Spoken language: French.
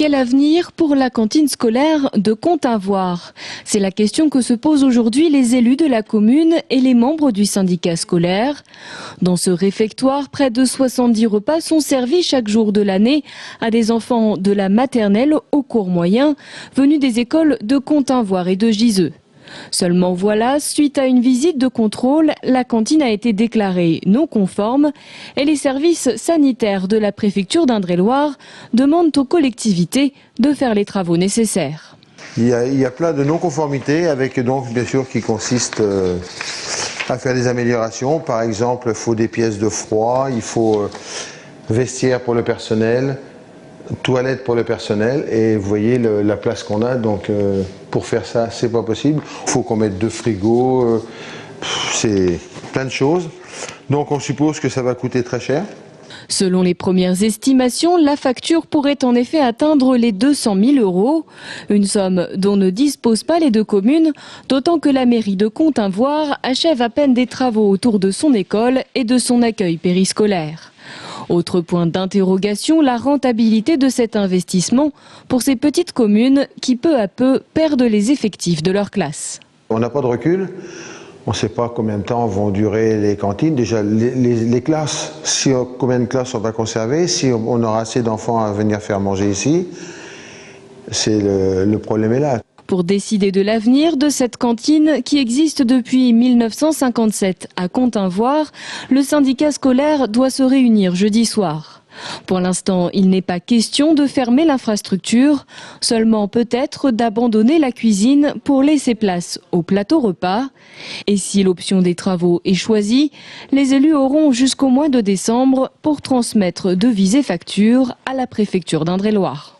Quel avenir pour la cantine scolaire de Comte-Avoir? C'est la question que se posent aujourd'hui les élus de la commune et les membres du syndicat scolaire. Dans ce réfectoire, près de 70 repas sont servis chaque jour de l'année à des enfants de la maternelle au cours moyen, venus des écoles de Comte-Avoir et de Giseux. Seulement voilà, suite à une visite de contrôle, la cantine a été déclarée non conforme et les services sanitaires de la préfecture d'Indre-et-Loire demandent aux collectivités de faire les travaux nécessaires. Il y a plein de non-conformités avec donc bien sûr qui consiste à faire des améliorations. Par exemple, il faut des pièces de froid, il faut vestiaire pour le personnel, toilettes pour le personnel, et vous voyez la place qu'on a, donc pour faire ça c'est pas possible. Il faut qu'on mette 2 frigos, c'est plein de choses, donc on suppose que ça va coûter très cher. Selon les premières estimations, la facture pourrait en effet atteindre les 200 000 €, une somme dont ne disposent pas les deux communes, d'autant que la mairie de Comte-Avoir achève à peine des travaux autour de son école et de son accueil périscolaire. Autre point d'interrogation, la rentabilité de cet investissement pour ces petites communes qui peu à peu perdent les effectifs de leur classe. On n'a pas de recul, on ne sait pas combien de temps vont durer les cantines. Déjà les classes, combien de classes on va conserver, si on aura assez d'enfants à venir faire manger ici, le problème est là. Pour décider de l'avenir de cette cantine qui existe depuis 1957 à Comte-Avoir, le syndicat scolaire doit se réunir jeudi soir. Pour l'instant, il n'est pas question de fermer l'infrastructure, seulement peut-être d'abandonner la cuisine pour laisser place au plateau repas. Et si l'option des travaux est choisie, les élus auront jusqu'au mois de décembre pour transmettre devis et factures à la préfecture d'Indre-et-Loire.